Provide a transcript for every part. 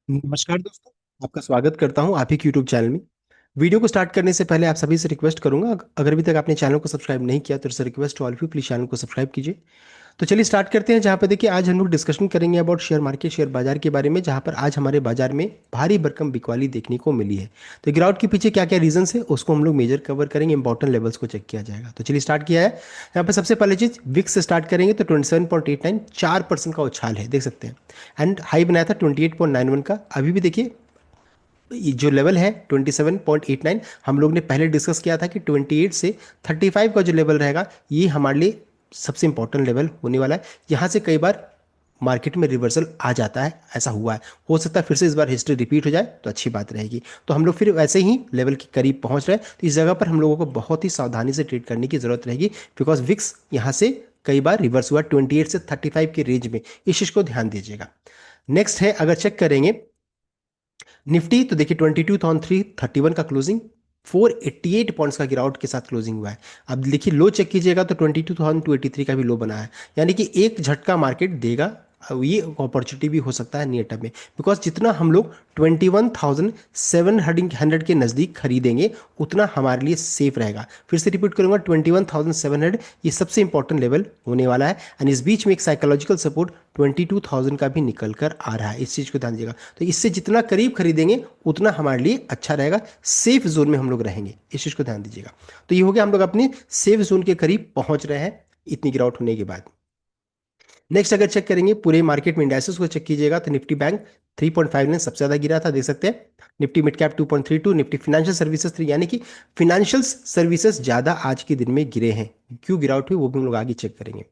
नमस्कार दोस्तों। आपका स्वागत करता हूं आप ही के यूट्यूब चैनल में। वीडियो को स्टार्ट करने से पहले आप सभी से रिक्वेस्ट करूंगा, अगर अभी तक आपने चैनल को सब्सक्राइब नहीं किया तो request to all of you, please channel को सब्सक्राइब कीजिए। तो चलिए स्टार्ट करते हैं। जहां पर देखिए आज हम लोग डिस्कशन करेंगे अबाउट शेयर मार्केट, शेयर बाजार के बारे में, जहां पर आज हमारे बाजार में भारी भरकम बिकवाली देखने को मिली है। तो गिरावट के पीछे क्या क्या रीजंस है उसको हम लोग मेजर कवर करेंगे, इंपॉर्टेंट लेवल्स को चेक किया जाएगा। तो चलिए स्टार्ट किया है। यहाँ पर सबसे पहले चीज विक्स से स्टार्ट करेंगे तो 27.89, 4% का उछाल है, देख सकते हैं। एंड हाई बनाया था 28.91 का। अभी भी देखिए ये जो लेवल है 27.89, हम लोग ने पहले डिस्कस किया था कि 28 से 35 का जो लेवल रहेगा ये हमारे लिए सबसे इंपॉर्टेंट लेवल होने वाला है। यहाँ से कई बार मार्केट में रिवर्सल आ जाता है, ऐसा हुआ है, हो सकता है फिर से इस बार हिस्ट्री रिपीट हो जाए तो अच्छी बात रहेगी। तो हम लोग फिर वैसे ही लेवल के करीब पहुंच रहे हैं, तो इस जगह पर हम लोगों को बहुत ही सावधानी से ट्रेड करने की जरूरत रहेगी, बिकॉज विक्स यहाँ से कई बार रिवर्स हुआ 28 से 35 के रेंज में, इस चीज को ध्यान दीजिएगा। नेक्स्ट है, अगर चेक करेंगे निफ्टी तो देखिए 22,331 का क्लोजिंग, 488 पॉइंट्स का गिरावट के साथ क्लोजिंग हुआ है। अब देखिए लो चेक कीजिएगा तो 22,283 का भी लो बना है, यानी कि एक झटका मार्केट देगा। अब ये अपॉर्चुनिटी भी हो सकता है नियर टर्म में, बिकॉज जितना हम लोग 21,700 के नज़दीक खरीदेंगे उतना हमारे लिए सेफ रहेगा। फिर से रिपीट करूंगा, 21,700 ये सबसे इंपॉर्टेंट लेवल होने वाला है। एंड इस बीच में एक साइकोलॉजिकल सपोर्ट 22,000 का भी निकल कर आ रहा है, इस चीज़ को ध्यान दीजिएगा। तो इससे जितना करीब खरीदेंगे उतना हमारे लिए अच्छा रहेगा, सेफ जोन में हम लोग रहेंगे, इस चीज़ को ध्यान दीजिएगा। तो ये हो गया, हम लोग अपने सेफ जोन के करीब पहुंच रहे हैं इतनी गिरावट होने के बाद। नेक्स्ट अगर चेक करेंगे पूरे मार्केट में इंडाइसेस को चेक कीजिएगा तो निफ्टी बैंक 3.59 सबसे ज्यादा गिरा था, देख सकते हैं। Nifty mid cap 2.32, Nifty financial services 3, यानी कि फाइनेंशियल सर्विसेज ज्यादा आज के दिन में गिरे हैं। क्यों गिरावट हुई वो भी हम लोग आगे चेक करेंगे।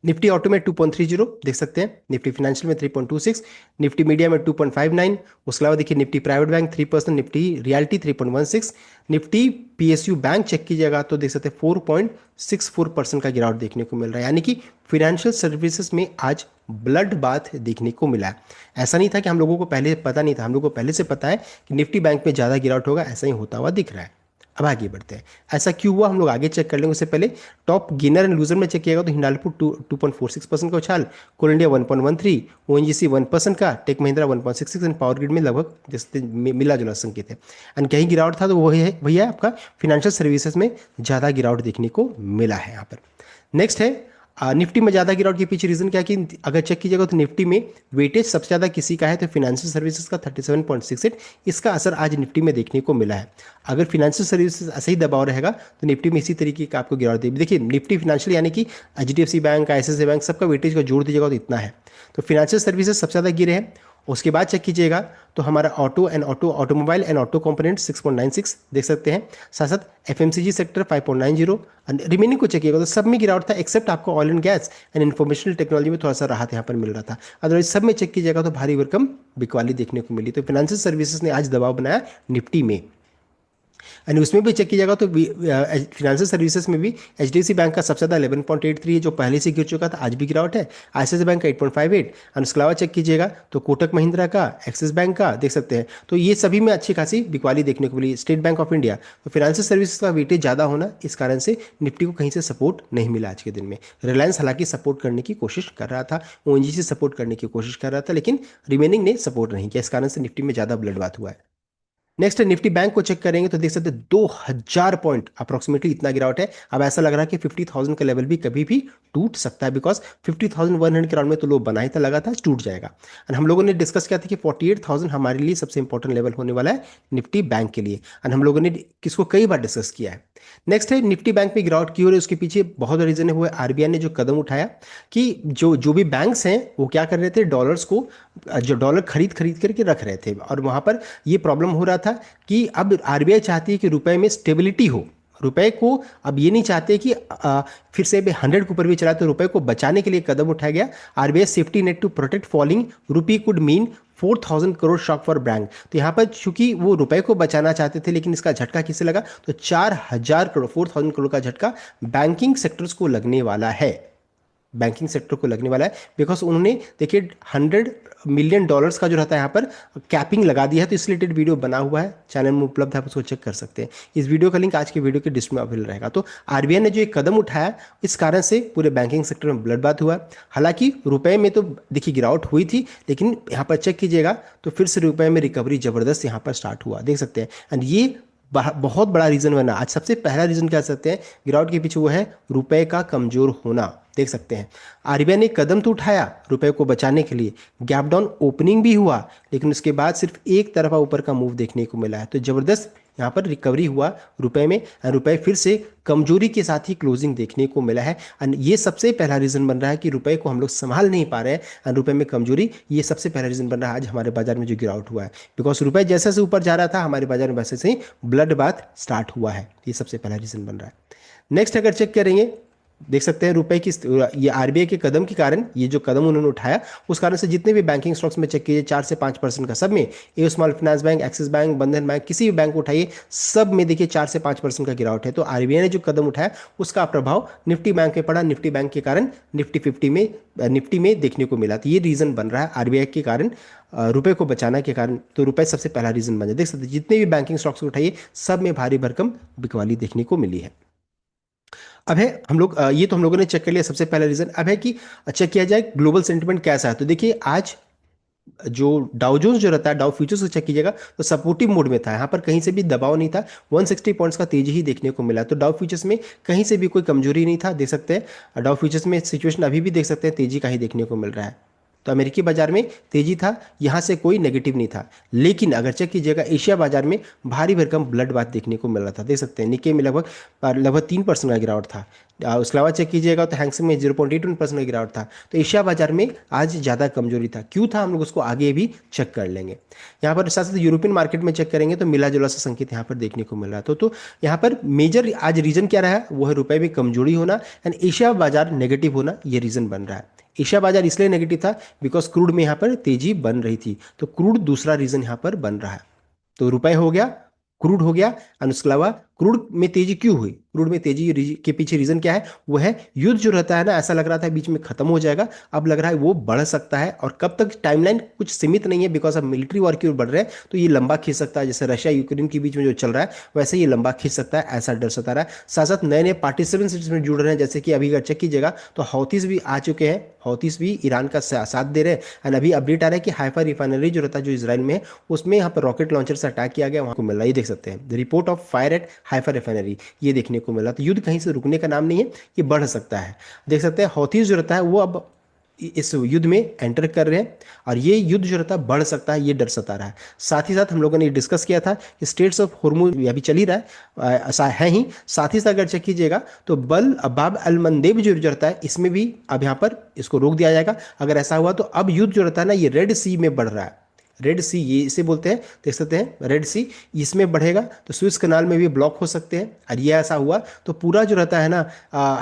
निफ्टी ऑटो में 2.30, देख सकते हैं। निफ्टी फाइनेंशियल में 3.26, निफ्टी मीडिया में 2.59। उसके अलावा देखिए Nifty private bank 3%, Nifty realty 3.16, Nifty PSU bank cheque कीजिएगा तो देख सकते हैं 4.64% का गिरावट देखने को मिल रहा है, यानी कि फाइनेंशियल सर्विसेज में आज ब्लड बाथ देखने को मिला है। ऐसा नहीं था कि हम लोगों को पहले पता नहीं था, हम लोगों को पहले से पता है कि निफ्टी बैंक में ज़्यादा गिरावट होगा, ऐसा ही होता हुआ दिख रहा है। अब आगे बढ़ते हैं, ऐसा क्यों हुआ हम लोग आगे चेक कर लेंगे। उससे पहले टॉप गेनर एंड लूजर में चेक किया गया तो हिंडालको 2.46% का उछाल, कोल इंडिया 1.13, ओएनजीसी 1% का, Tech Mahindra 1.66 and power grid में लगभग जैसे मिला जुला संकेत है। एंड कहीं गिरावट था तो वही है आपका फाइनेंशियल सर्विसेज में ज़्यादा गिरावट देखने को मिला है यहाँ पर। नेक्स्ट है निफ्टी में ज़्यादा गिरावट के पीछे रीजन क्या है कि अगर चेक कीजिएगा तो निफ्टी में वेटेज सबसे ज़्यादा किसी का है तो फाइनेंशियल सर्विसेज का 37.68, इसका असर आज निफ्टी में देखने को मिला है। अगर फाइनेंशियल सर्विसेज ऐसे ही दबाव रहेगा तो निफ्टी में इसी तरीके का आपको गिरावट देगी। देखिए निफ्टी फाइनेंशियल यानी कि एचडीएफसी बैंक, आईसीआईसीआई बैंक, सबका वेटेज का जोड़ दीजिएगा तो इतना है। तो फाइनेंशियल सर्विसेज सबसे ज़्यादा गिरे हैं। उसके बाद चेक कीजिएगा तो हमारा ऑटोमोबाइल एंड ऑटो कंपोनेंट 6.96, देख सकते हैं। साथ साथ एफएमसीजी सेक्टर 5.90, रिमेनिंग को चेक कीजिएगा तो सब में गिरावट था, एक्सेप्ट आपको oil and gas and informational technology में थोड़ा सा राहत यहाँ पर मिल रहा था। अदरवाइज सब में चेक कीजिएगा तो भारी भरकम बिकवाली देखने को मिली। तो फाइनेंशियल सर्विसेज ने आज दबाव बनाया निफ्टी में। एंड उसमें भी चेक कीजिएगा तो फाइनेंशियल सर्विसेज में भी एचडीएफसी बैंक का सबसे ज़्यादा 11.83 है, जो पहले से गिर चुका था, आज भी गिरावट है। आईसीआईसीआई बैंक का 8.58, एंड उसके अलावा चेक कीजिएगा तो कोटक महिंद्रा का, एक्सिस बैंक का, देख सकते हैं। तो ये सभी में अच्छी खासी बिकवाली देखने को मिली। स्टेट बैंक ऑफ इंडिया, तो फाइनेंशियल सर्विसेज का वेटेज ज़्यादा होना, इस कारण से निफ्टी को कहीं से सपोर्ट नहीं मिला आज के दिन में। रिलायंस हालांकि सपोर्ट करने की कोशिश कर रहा था, ओएनजीसी सपोर्ट करने की कोशिश कर रहा था, लेकिन रिमेनिंग ने सपोर्ट नहीं किया, इस कारण से निफ्टी में ज़्यादा ब्लड बात हुआ है। नेक्स्ट निफ्टी बैंक को चेक करेंगे तो देख सकते हैं 2000 पॉइंट अप्रोक्सीमेटली इतना गिरावट है। अब ऐसा लग रहा है कि 50,000 का लेवल भी कभी भी टूट सकता है, बिकॉज 50,100 के राउंड में तो लो बना ही था, लगा था टूट जाएगा। एंड हम लोगों ने डिस्कस किया था कि 48,000 हमारे लिए सबसे इंपॉर्टेंट लेवल होने वाला है निफ्टी बैंक के लिए। एंड हम लोगों ने किसको कई बार डिस्कस किया है। नेक्स्ट है निफ्टी बैंक में गिरावट क्यों हो रही है, उसके पीछे बहुत बड़ा रीजन है, वो आरबीआई ने जो कदम उठाया कि जो जो भी बैंक्स हैं वो क्या कर रहे थे, डॉलर्स को, जो डॉलर खरीद खरीद करके रख रहे थे, और वहां पर ये प्रॉब्लम हो रहा था कि अब आरबीआई चाहती है कि रुपए में स्टेबिलिटी हो। रुपए को अब ये नहीं चाहते कि फिर से 100 के ऊपर भी चला, तो रुपए को बचाने के लिए कदम उठाया गया। RBI safety net to protect falling rupee could mean 4,000 crore shock for bank. तो यहाँ पर चूंकि वो रुपए को बचाना चाहते थे, लेकिन इसका झटका किसे लगा, तो 4,000 करोड़, 4,000 करोड़ का झटका बैंकिंग सेक्टर्स को लगने वाला है। बैंकिंग सेक्टर को लगने वाला है, बिकॉज उन्होंने देखिए $100 मिलियन का जो रहता है यहाँ पर कैपिंग लगा दिया है। तो इस रिलेटेड वीडियो बना हुआ है, चैनल में उपलब्ध है, आप उसको चेक कर सकते हैं। इस वीडियो का लिंक आज के वीडियो के डिस्क्रिप्शन में अवेलेबल रहेगा। तो आरबीआई ने जो एक कदम उठाया, इस कारण से पूरे बैंकिंग सेक्टर में ब्लडबाथ हुआ। हालांकि रुपए में तो देखिए गिरावट हुई थी, लेकिन यहाँ पर चेक कीजिएगा तो फिर से रुपए में रिकवरी जबरदस्त यहाँ पर स्टार्ट हुआ, देख सकते हैं। एंड ये बहुत बड़ा रीजन बना। आज सबसे पहला रीजन कह सकते हैं गिरावट के पीछे, वो है रुपए का कमजोर होना, देख सकते हैं। आरबीआई ने कदम तो उठाया रुपए को बचाने के लिए, गैप डाउन ओपनिंग भी हुआ, लेकिन उसके बाद सिर्फ एक तरफा ऊपर का मूव देखने को मिला है। तो जबरदस्त यहाँ पर रिकवरी हुआ रुपए में, रुपए फिर से कमजोरी के साथ ही क्लोजिंग देखने को मिला है। एंड ये सबसे पहला रीजन बन रहा है कि रुपए को हम लोग संभाल नहीं पा रहे हैं, एंड रुपए में कमजोरी, ये सबसे पहला रीजन बन रहा है आज हमारे बाजार में जो गिरावट हुआ है। बिकॉज रुपए जैसे जैसे ऊपर जा रहा था, हमारे बाजार में वैसे से ही ब्लड बाथ स्टार्ट हुआ है। ये सबसे पहला रीजन बन रहा है। नेक्स्ट अगर चेक करेंगे, देख सकते हैं रुपए की, ये आरबीआई के कदम के कारण, ये जो कदम उन्होंने उठाया उस कारण से जितने भी बैंकिंग स्टॉक्स में चेक कीजिए 4 से 5% का, सब में A small finance bank, Axis bank, Bandhan bank, किसी भी बैंक को उठाइए, सब में देखिए 4 से 5% का गिरावट है। तो आरबीआई ने जो कदम उठाया उसका प्रभाव निफ्टी बैंक में पड़ा, निफ्टी बैंक के कारण निफ्टी में देखने को मिला। तो ये रीजन बन रहा है आरबीआई के कारण, रुपए को बचाना के कारण। तो रुपए सबसे पहला रीजन बन जाए, देख सकते हैं जितने भी बैंकिंग स्टॉक्स उठाइए सब में भारी भरकम बिकवाली देखने को मिली है। अब है हम लोग ये तो हम लोगों ने चेक कर लिया सबसे पहला रीजन। अब है कि चेक किया जाए ग्लोबल सेंटिमेंट कैसा है। तो देखिए आज जो डाउ जोन्स जो रहता है, डाउ फ्यूचर्स को चेक कीजिएगा तो सपोर्टिव मोड में था, यहाँ पर कहीं से भी दबाव नहीं था, 160 पॉइंट्स का तेजी ही देखने को मिला। तो डाउ फ्यूचर्स में कहीं से भी कोई कमजोरी नहीं था, देख सकते हैं। डाउ फ्यूचर्स में सिचुएशन अभी भी देख सकते हैं तेजी का ही देखने को मिल रहा है। तो अमेरिकी बाजार में तेजी था, यहाँ से कोई नेगेटिव नहीं था। लेकिन अगर चेक कीजिएगा एशिया बाजार में भारी भरकम ब्लड बाथ देखने को मिल रहा था, देख सकते हैं। निक्के में लगभग 3% का गिरावट था। उसके अलावा चेक कीजिएगा तो हैंगसेंग में 0.81% का गिरावट था। तो एशिया बाजार में आज ज़्यादा कमजोरी था। क्यों था हम लोग उसको आगे भी चेक कर लेंगे। यहाँ पर साथ साथ यूरोपियन मार्केट में चेक करेंगे तो मिला जुला सा संकेत यहाँ पर देखने को मिल रहा था। तो यहाँ पर मेजर आज रीजन क्या रहा है, वो है रुपए में कमजोरी होना एंड एशिया बाजार नेगेटिव होना, ये रीजन बन रहा है। एशिया बाजार इसलिए नेगेटिव था बिकॉज क्रूड में यहाँ पर तेजी बन रही थी। तो क्रूड दूसरा रीजन यहाँ पर बन रहा है। तो रुपए हो गया, क्रूड हो गया, और उसके अलावा क्रूड में तेजी क्यों हुई, क्रूड में तेजी के पीछे रीजन क्या है, वो है युद्ध जो रहता है ना, ऐसा लग रहा था बीच में खत्म हो जाएगा, अब लग रहा है वो बढ़ सकता है। और कब तक, टाइमलाइन कुछ सीमित नहीं है, बिकॉज अब मिलिट्री वॉर की ओर बढ़ रहे हैं तो ये लंबा खींच सकता है। जैसे रशिया यूक्रेन के बीच में जो चल रहा है वैसे ये लंबा खींच सकता है, ऐसा डर सता रहा है। साथ साथ नए नए पार्टिसिपेंट्स इसमें जुड़ रहे हैं, जैसे कि अभी अगर चेक कीजिएगा तो हौतीस भी आ चुके हैं, हौतीस भी ईरान का साथ दे रहे हैं। एंड अभी अपडेट आ रहा है कि हाइफा रिफाइनरी जो रहता है जो इसराइल में है, उसमें यहाँ पर रॉकेट लॉन्चर से अटैक किया गया, वहाँ को मिल रहा है, ये देख सकते हैं। The report of fire eight Haifa refinery, ये देखने को मिला। तो युद्ध कहीं से रुकने का नाम नहीं है, ये बढ़ सकता है। देख सकते हैं हौथीज जो रहता है वो अब इस युद्ध में एंटर कर रहे हैं, और ये युद्ध जो रहता है बढ़ सकता है, ये डर सता रहा है। साथ ही साथ हम लोगों ने डिस्कस किया था कि स्टेट्स ऑफ होर्मुज अभी चल ही रहा है, ऐसा है ही। साथ ही साथ अगर चेक कीजिएगा तो बाब अल मंदेब जो रहता है, इसमें भी अब यहाँ पर इसको रोक दिया जाएगा। अगर ऐसा हुआ तो अब युद्ध जो रहता है ना, ये रेड सी में बढ़ रहा है। रेड सी, ये इसे बोलते हैं, देख सकते हैं रेड सी, इसमें बढ़ेगा तो स्विस कनाल में भी ब्लॉक हो सकते हैं। और ये ऐसा हुआ तो पूरा जो रहता है ना,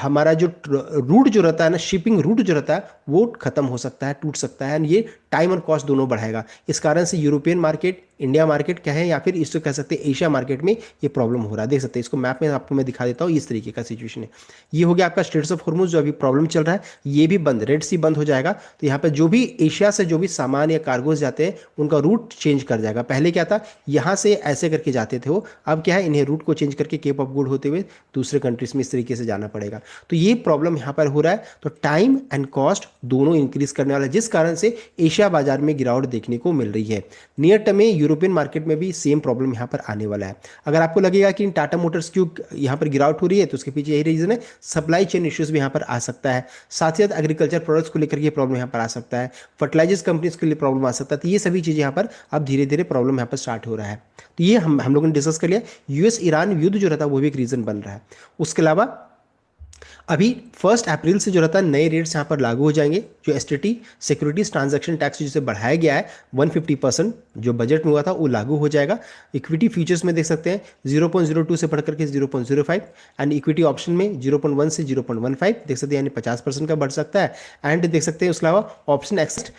हमारा जो रूट जो रहता है ना, शिपिंग रूट जो रहता है वो खत्म हो सकता है, टूट सकता है। ये टाइम और कॉस्ट दोनों बढ़ाएगा। इस कारण से यूरोपियन मार्केट, इंडिया मार्केट कहें या फिर इसको कह सकते हैं एशिया मार्केट में ये प्रॉब्लम हो रहा है। देख सकते हैं इसको मैप में आपको मैं दिखा देता हूँ, इस तरीके का सिचुएशन है। ये हो गया आपका स्ट्रेट्स ऑफ हॉर्मुज जो अभी प्रॉब्लम चल रहा है, ये भी बंद, रेड सी बंद हो जाएगा। तो यहाँ पर जो भी एशिया से जो भी सामान या कार्गोज जाते हैं उनका रूट चेंज कर जाएगा। पहले क्या था, यहाँ से ऐसे करके जाते थे वो, अब क्या है, इन्हें रूट को चेंज करके केप ऑफ गुड होते हुए दूसरे कंट्रीज में इस तरीके से जाना पड़ेगा। तो ये प्रॉब्लम यहाँ पर हो रहा है। तो टाइम एंड कॉस्ट दोनों इंक्रीज करने वाला है, जिस कारण से एशिया बाजार में गिरावट देखने को मिल रही है। नियर टर्म में यूरोपियन मार्केट में भी सेम प्रॉब्लम यहाँ पर आने वाला है। अगर आपको लगेगा कि टाटा मोटर्स क्यों यहाँ पर गिरावट हो रही है, तो उसके पीछे यही रीजन है, सप्लाई चेन इश्यूज भी यहाँ पर आ सकता है। साथ ही साथ एग्रीकल्चर प्रोडक्ट्स को लेकर के प्रॉब्लम यहाँ पर आ सकता है, फर्टिलाइजर्स कंपनीज के लिए प्रॉब्लम आ सकता है। तो ये सभी चीज़ें यहाँ पर अब धीरे धीरे प्रॉब्लम यहाँ पर स्टार्ट हो रहा है। तो ये हम लोगों ने डिस्कस कर लिया। यूएस ईरान युद्ध जो रहता है वो भी एक रीजन बन रहा है। उसके अलावा अभी 1 अप्रैल से जो रहता है नए रेट्स यहाँ पर लागू हो जाएंगे। जो एसटीटी सिक्योरिटीज ट्रांजैक्शन टैक्स जिसे बढ़ाया गया है 150%, जो बजट में हुआ था वो लागू हो जाएगा। इक्विटी फ्यूचर्स में देख सकते हैं 0.02 से बढ़कर के 0.05, एंड इक्विटी ऑप्शन में 0.1 से 0.15 देख सकते हैं, यानी 50% का बढ़ सकता है। एंड देख सकते हैं उसके अलावा option excess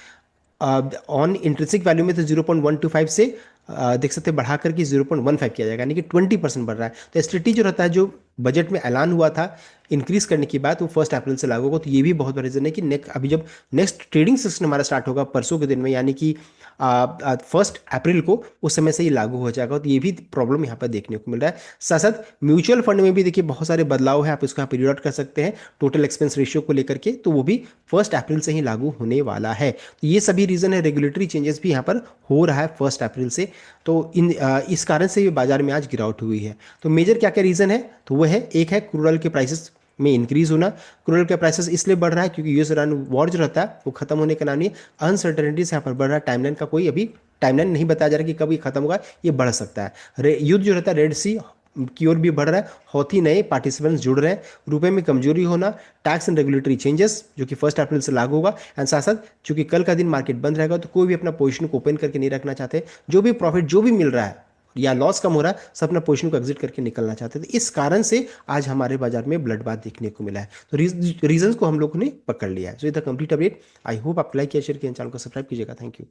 on intrinsic value में तो 0.125 से देख सकते हैं बढ़ा करके 0.15 किया जाएगा, यानी कि 20% बढ़ रहा है। तो एसटीटी जो रहता है, जो बजट में ऐलान हुआ था इंक्रीज करने की बात, वो 1 अप्रैल से लागू होगा। तो ये भी बहुत बड़ा रीजन है कि अभी जब नेक्स्ट ट्रेडिंग सेशन हमारा स्टार्ट होगा परसों के दिन में, यानी कि 1 अप्रैल को, उस समय से ये लागू हो जाएगा। तो ये भी प्रॉब्लम यहाँ पर देखने को मिल रहा है। साथ साथ म्यूचुअल फंड में भी देखिए बहुत सारे बदलाव है, आप इसको यहाँ पे रीड आउट कर सकते हैं टोटल एक्सपेंस रेशियो को लेकर के, तो वो भी 1 अप्रैल से ही लागू होने वाला है। तो ये सभी रीजन है, रेगुलेटरी चेंजेस भी यहाँ पर हो रहा है 1 अप्रैल से। तो इस कारण से ये बाजार में आज गिरावट हुई है। तो मेजर क्या क्या रीजन है, तो वो है, एक है क्रूड ऑयल के प्राइसेस में इंक्रीज होना। क्रूड ऑयल का प्राइसेस इसलिए बढ़ रहा है क्योंकि यूएस ईरान वॉर जो रहता है वो खत्म होने का नाम नहीं, अनसर्टेनिटीज यहाँ पर बढ़ रहा है। टाइमलाइन का कोई अभी टाइमलाइन नहीं बताया जा रहा कि कब ये खत्म होगा, ये बढ़ सकता है। युद्ध जो रहता है रेड सी की ओर भी बढ़ रहा है, हौथी नए पार्टिसिपेंट्स जुड़ रहे हैं, रुपए में कमजोरी होना, टैक्स एंड रेगुलेटरी चेंजेस जो कि 1 अप्रैल से लागू होगा। एंड साथ साथ चूंकि कल का दिन मार्केट बंद रहेगा तो कोई भी अपना पोजिशन को ओपन करके नहीं रखना चाहते, जो भी प्रॉफिट जो भी मिल रहा है या लॉस कम हो रहा है, सब अपना पोजीशन को एग्जिट करके निकलना चाहते थे। इस कारण से आज हमारे बाजार में ब्लड बाथ देखने को मिला है। तो रीजंस को हम लोगों ने पकड़ लिया है। सो ये था कंप्लीट अपडेट। आई होप आप लाइक किया, शेयर किया, चैनल को सब्सक्राइब कीजिएगा। Thank you.